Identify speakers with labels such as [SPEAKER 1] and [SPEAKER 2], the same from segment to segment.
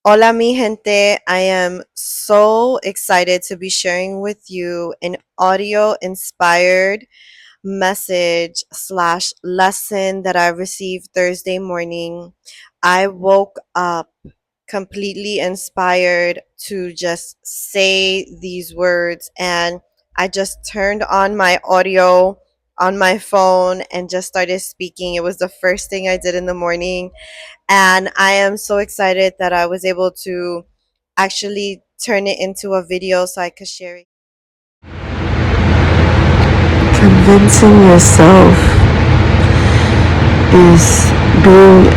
[SPEAKER 1] Hola, mi gente. I am so excited to be sharing with you an audio inspired message slash lesson that I received Thursday morning. I woke up completely inspired to just say these words, and I just turned on my audio on my phone and just started speaking. It was the first thing I did in the morning, and I am so excited that I was able to actually turn it into a video so I could share it.
[SPEAKER 2] Convincing yourself is being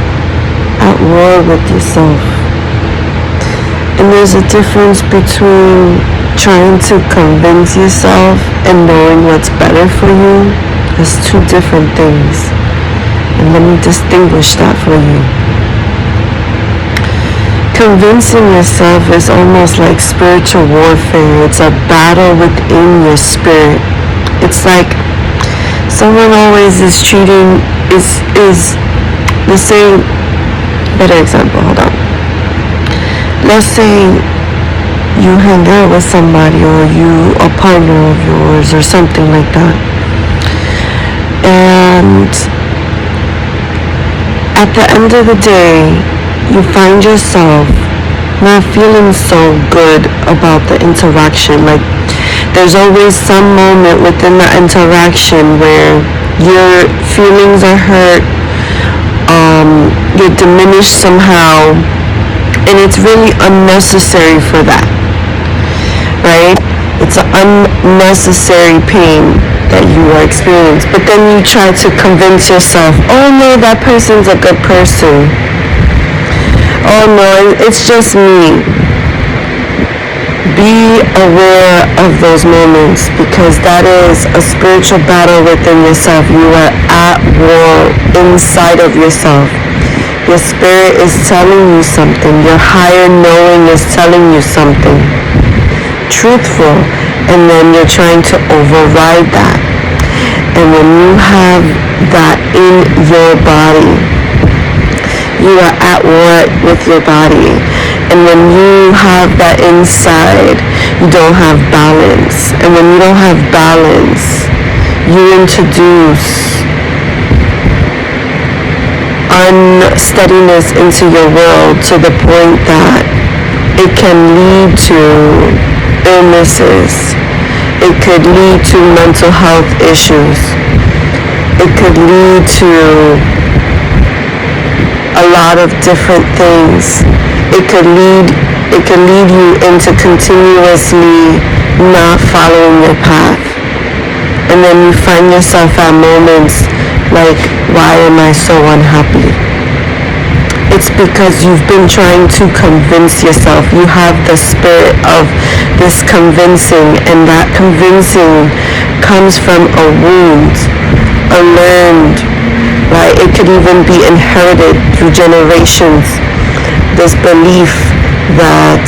[SPEAKER 2] at war with yourself. And there's a difference between trying to convince yourself and knowing what's better for you. There's two different things. And let me distinguish that for you. Convincing yourself is almost like spiritual warfare. It's a battle within your spirit. It's like someone always is treating is the same. Better example, hold on. Let's say you hang out with somebody, or you a partner of yours or something like that, and at the end of the day you find yourself not feeling so good about the interaction. Like, there's always some moment within the interaction where your feelings are hurt, you're diminished somehow, and it's really unnecessary for that, right? It's an unnecessary pain that you are experiencing. But then you try to convince yourself, oh no, that person's a good person. Oh no, it's just me. Be aware of those moments, because that is a spiritual battle within yourself. You are at war inside of yourself. Your spirit is telling you something. Your higher knowing is telling you something truthful, and then you're trying to override that. And when you have that in your body, you are at war with your body. And when you have that inside, you don't have balance. And when you don't have balance, you introduce unsteadiness into your world, to the point that it can lead to illnesses. It could lead to mental health issues. It could lead to a lot of different things. It could lead you into continuously not following your path. And then you find yourself at moments like, why am I so unhappy? It's because you've been trying to convince yourself. You have the spirit of this convincing, and that convincing comes from a wound, a learned, right? It could even be inherited through generations. This belief that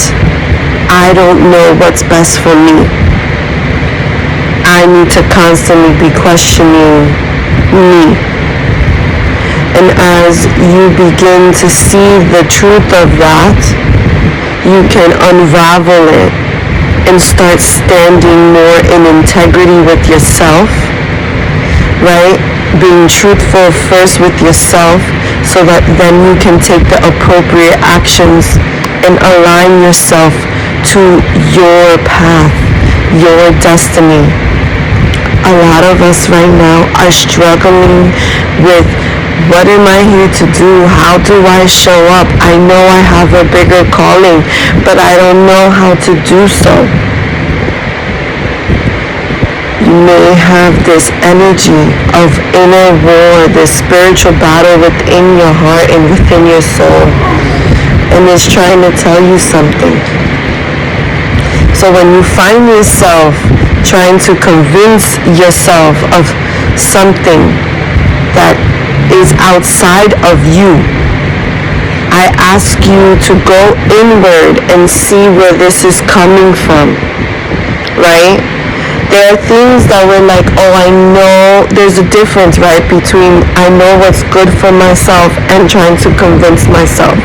[SPEAKER 2] I don't know what's best for me. I need to constantly be questioning me. And as you begin to see the truth of that, you can unravel it and start standing more in integrity with yourself, right? Being truthful first with yourself, so that then you can take the appropriate actions and align yourself to your path, your destiny. A lot of us right now are struggling with, what am I here to do? How do I show up? I know I have a bigger calling, but I don't know how to do so. You may have this energy of inner war, this spiritual battle within your heart and within your soul, and it's trying to tell you something. So when you find yourself trying to convince yourself of something that is outside of you, I ask you to go inward and see where this is coming from, right? There are things that we're like, oh, I know there's a difference, right, between I know what's good for myself and trying to convince myself.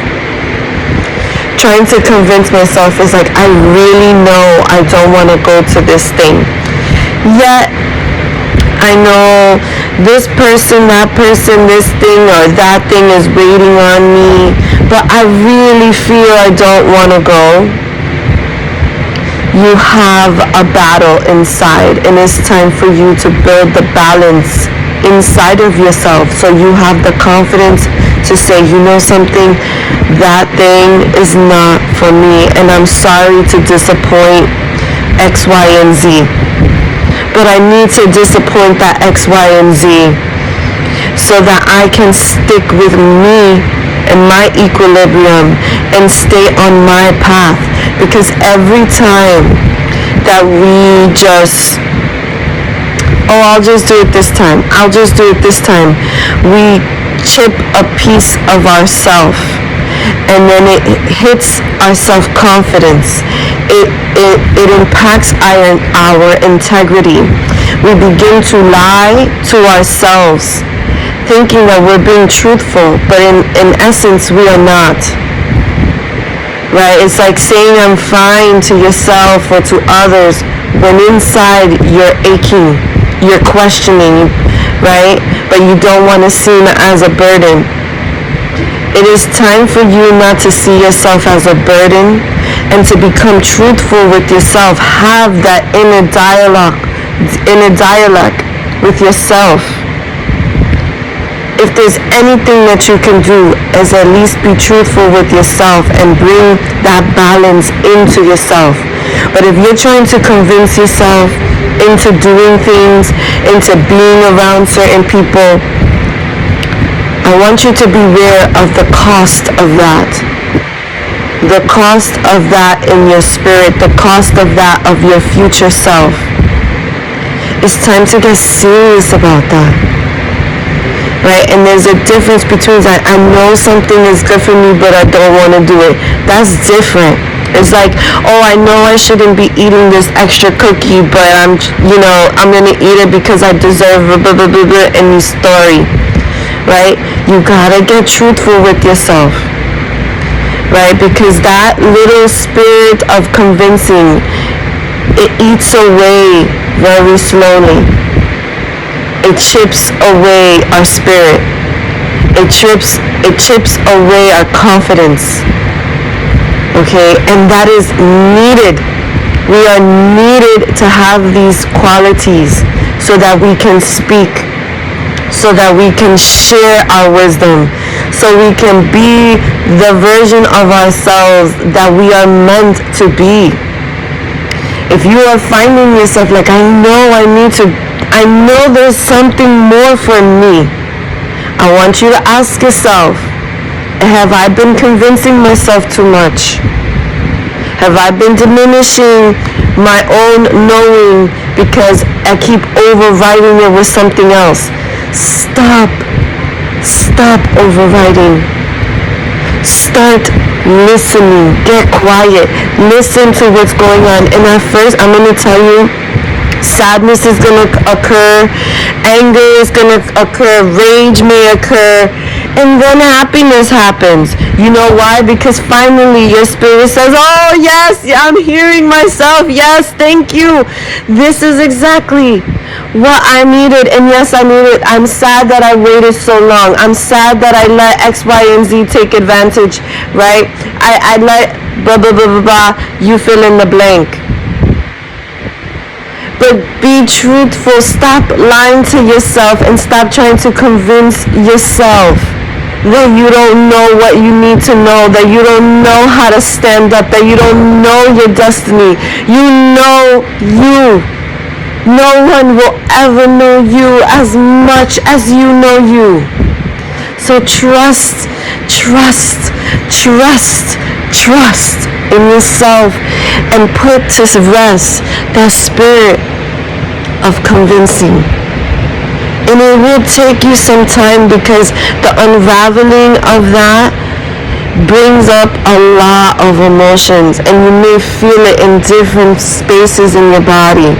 [SPEAKER 2] trying to convince myself is like, I really know I don't want to go to this thing. Yet, I know this person, that person, this thing or that thing is waiting on me, but I really feel I don't want to go. You have a battle inside, and it's time for you to build the balance inside of yourself, so you have the confidence to say, you know something, that thing is not for me, and I'm sorry to disappoint X, Y, and Z, but I need to disappoint that X, Y, and Z so that I can stick with me and my equilibrium and stay on my path. Because every time that we just, oh, I'll just do it this time, I'll just do it this time, we chip a piece of ourself, and then it hits our self-confidence. It impacts our integrity. We begin to lie to ourselves, thinking that we're being truthful, but in essence, we are not. Right? It's like saying I'm fine to yourself or to others when inside you're aching, you're questioning, right? But you don't want to seem as a burden. It is time for you not to see yourself as a burden and to become truthful with yourself. Have that inner dialogue with yourself. If there's anything that you can do, is at least be truthful with yourself and bring that balance into yourself. But if you're trying to convince yourself into doing things, into being around certain people, I want you to beware of the cost of that. The cost of that in your spirit, the cost of that of your future self. It's time to get serious about that. Right? And there's a difference between that. I know something is good for me, but I don't want to do it. That's different. It's like, oh, I know I shouldn't be eating this extra cookie, but I'm going to eat it because I deserve blah, blah, blah, blah, any story. Right? You gotta get truthful with yourself. Right? Because that little spirit of convincing, it eats away very slowly. It chips away our spirit. It chips away our confidence. Okay? And that is needed. We are needed to have these qualities so that we can speak, so that we can share our wisdom, so we can be the version of ourselves that we are meant to be. If you are finding yourself like, I know there's something more for me, I want you to ask yourself, have I been convincing myself too much? Have I been diminishing my own knowing because I keep overriding it with something else? Stop overriding. Start listening. Get quiet. Listen to what's going on. And at first, I'm going to tell you, sadness is going to occur, anger is going to occur, rage may occur, and then happiness happens. You know why? Because finally your spirit says, oh yes, I'm hearing myself, yes, thank you, this is exactly what I needed. And yes, I need it. I'm sad that I waited so long. I'm sad that I let X, Y, and Z take advantage, right? I let blah, blah, blah, blah, blah. You fill in the blank. But be truthful. Stop lying to yourself and stop trying to convince yourself that you don't know what you need to know, that you don't know how to stand up, that you don't know your destiny. You know you. No one will ever know you as much as you know you. So trust in yourself and put to rest that spirit of convincing. And it will take you some time because the unraveling of that brings up a lot of emotions, and you may feel it in different spaces in your body.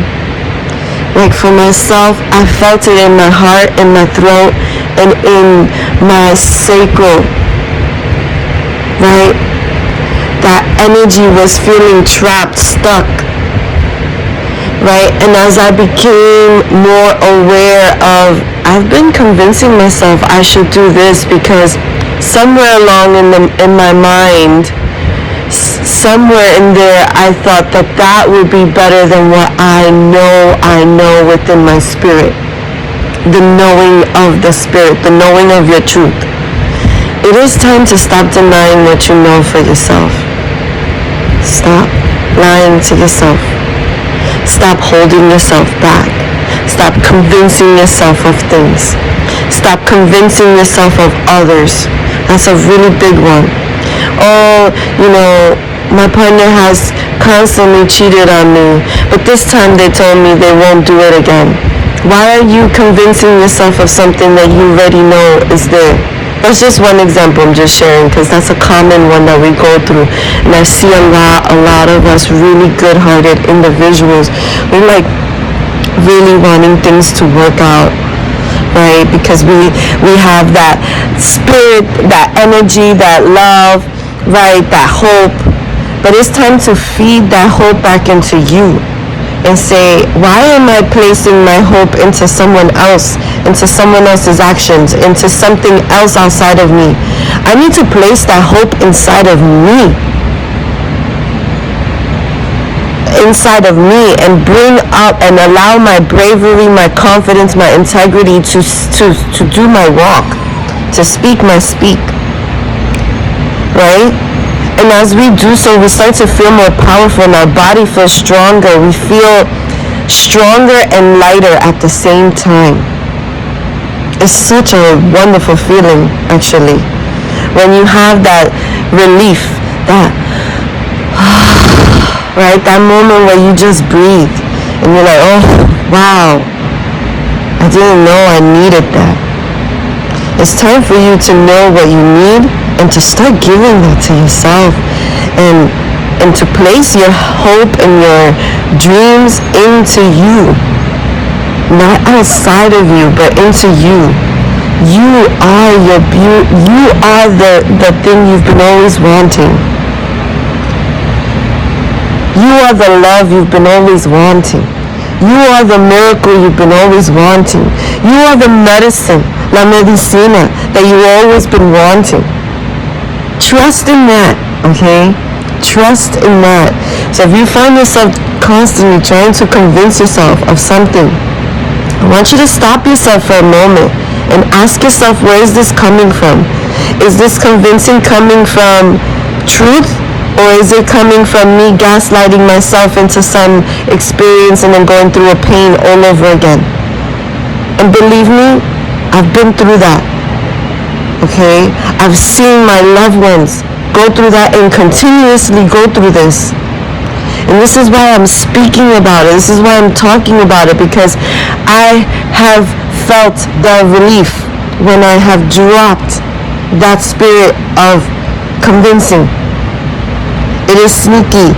[SPEAKER 2] Like for myself, I felt it in my heart, in my throat, and in my sacral, right? that energy was feeling trapped, stuck, right? And as I became more aware of, I've been convincing myself I should do this because somewhere along in my mind, somewhere in there, I thought that would be better than what I know within my spirit. The knowing of the spirit, the knowing of your truth. It is time to stop denying what you know for yourself. Stop lying to yourself. Stop holding yourself back. Stop convincing yourself of things. Stop convincing yourself of others. That's a really big one. Oh, my partner has constantly cheated on me, but this time they told me they won't do it again. Why are you convincing yourself of something that you already know is there? That's just one example I'm just sharing because that's a common one that we go through. And I see a lot of us really good-hearted individuals. We're like really wanting things to work out, right? Because we have that spirit, that energy, that love, right? That hope. But it's time to feed that hope back into you and say, why am I placing my hope into someone else, into someone else's actions, into something else outside of me? I need to place that hope inside of me. Inside of me, and bring up and allow my bravery, my confidence, my integrity to do my walk, to speak my speak, right? And as we do so, we start to feel more powerful and our body feels stronger. We feel stronger and lighter at the same time. It's such a wonderful feeling, actually, when you have that relief, that right, that moment where you just breathe and you're like, oh, wow, I didn't know I needed that. It's time for you to know what you need and to start giving that to yourself, and to place your hope and your dreams into you, not outside of you, but into you. You are your beauty. You are the thing you've been always wanting. You are the love you've been always wanting. You are the miracle you've been always wanting. You are the medicine, la medicina, that you've always been wanting. Trust in that, okay? Trust in that. So if you find yourself constantly trying to convince yourself of something, I want you to stop yourself for a moment and ask yourself, where is this coming from? Is this convincing coming from truth? Or is it coming from me gaslighting myself into some experience and then going through a pain all over again? And believe me, I've been through that. Okay? I've seen my loved ones go through that and continuously go through this. And this is why I'm speaking about it. This is why I'm talking about it, because I have felt the relief when I have dropped that spirit of convincing. It is sneaky.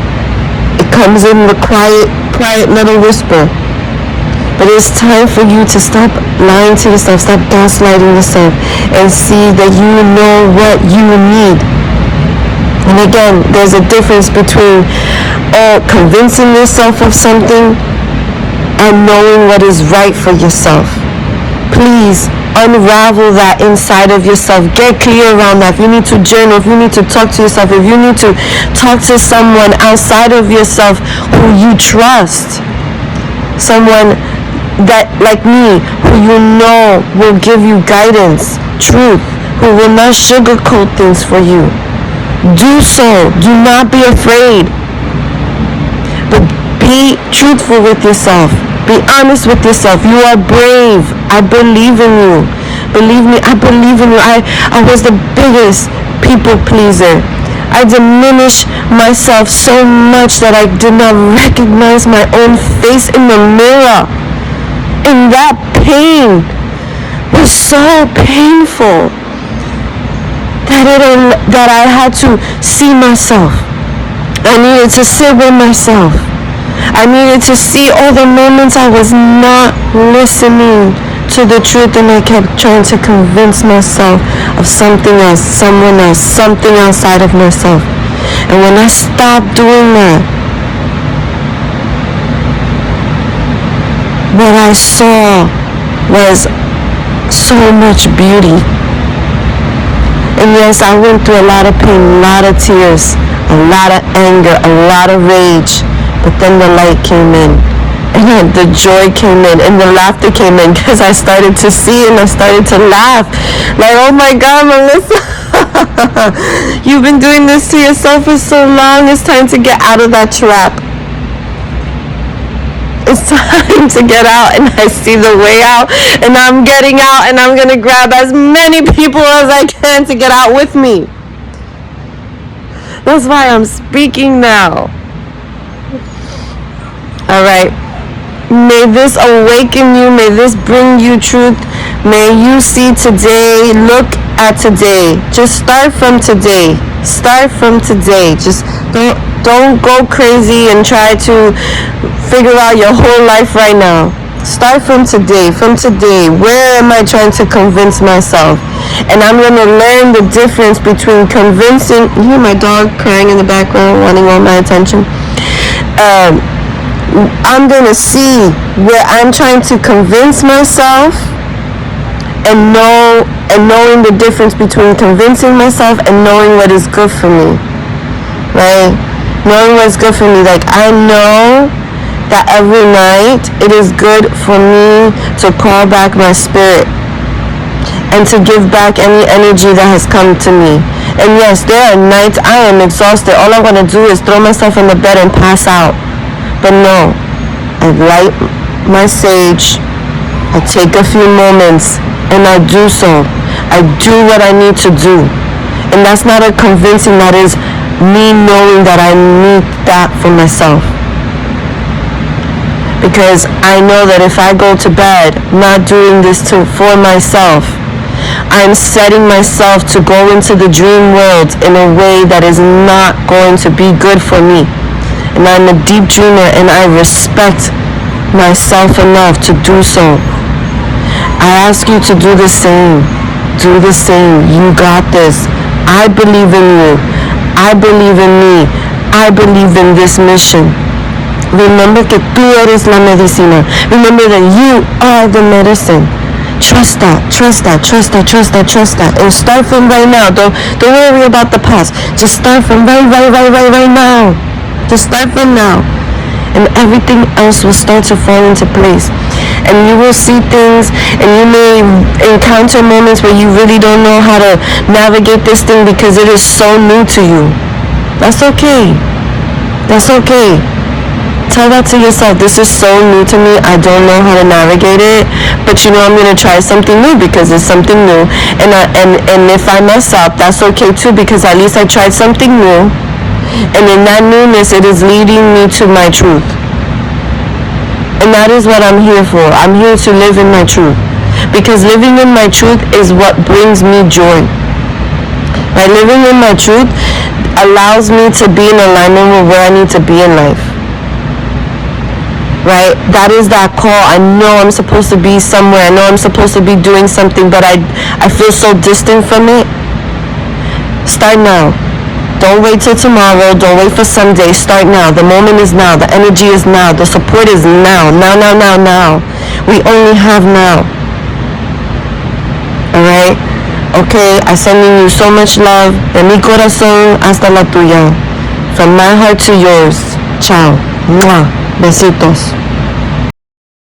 [SPEAKER 2] It comes in the quiet little whisper. But it's time for you to stop lying to yourself, stop gaslighting yourself, and see that you know what you need. And again, there's a difference between convincing yourself of something and knowing what is right for yourself. Please unravel that inside of yourself. Get clear around that. If you need to journal, if you need to talk to yourself, if you need to talk to someone outside of yourself who you trust, someone that, like me, who you know will give you guidance, truth, who will not sugarcoat things for you, do so. Do not be afraid, but be truthful with yourself. Be honest with yourself. You are brave. I believe in you. Believe me, I believe in you. I was the biggest people pleaser. I diminished myself so much that I did not recognize my own face in the mirror. And that pain was so painful that I had to see myself. I needed to sit with myself. I needed to see all the moments I was not listening to the truth, and I kept trying to convince myself of something else, someone else, something outside of myself. And when I stopped doing that, what I saw was so much beauty. And yes, I went through a lot of pain, a lot of tears, a lot of anger, a lot of rage. But then the light came in, and the joy came in, and the laughter came in, because I started to see and I started to laugh. Like, oh my God, Melissa, you've been doing this to yourself for so long. It's time to get out of that trap. It's time to get out, and I see the way out, and I'm getting out, and I'm going to grab as many people as I can to get out with me. That's why I'm speaking now. All right. May this awaken you. May this bring you truth. May you see today. Look at today. Just start from today. Start from today. Just don't go crazy and try to figure out your whole life right now. Start from today. From today, where am I trying to convince myself? And I'm going to learn the difference between convincing. You hear my dog crying in the background, wanting all my attention. I'm going to see where I'm trying to convince myself and knowing the difference between convincing myself and knowing what is good for me. Right? Knowing what's good for me. Like, I know that every night it is good for me to call back my spirit and to give back any energy that has come to me. And yes, there are nights I am exhausted. All I want to do is throw myself in the bed and pass out. But no, I light my sage, I take a few moments, and I do so. I do what I need to do. And that's not a convincing, that is me knowing that I need that for myself. Because I know that if I go to bed not doing this for myself, I'm setting myself to go into the dream world in a way that is not going to be good for me. And I'm a deep dreamer, and I respect myself enough to do so. I ask you to do the same. Do the same. You got this. I believe in you. I believe in me. I believe in this mission. Remember que tú eres la medicina. Remember that you are the medicine. Trust that, trust that, trust that, trust that, trust that. And start from right now. Don't worry about the past. Just start from right now. Just start from now. And everything else will start to fall into place. And you will see things, and you may encounter moments where you really don't know how to navigate this thing because it is so new to you. That's okay. That's okay. Tell that to yourself. This is so new to me. I don't know how to navigate it, but you know I'm gonna try something new because it's something new. And if I mess up, that's okay too, because at least I tried something new. And in that newness, it is leading me to my truth. And that is what I'm here for. I'm here to live in my truth, because living in my truth is what brings me joy. By living in my truth allows me to be in alignment with where I need to be in life. Right? That is that call. I know I'm supposed to be somewhere. I know I'm supposed to be doing something, but I feel so distant from it. Start now. Don't wait till tomorrow. Don't wait for someday. Start now. The moment is now. The energy is now. The support is now. Now. We only have now. Alright? Okay, I'm sending you so much love. De mi corazón hasta la tuya. From my heart to yours. Ciao. Mwah. Besitos.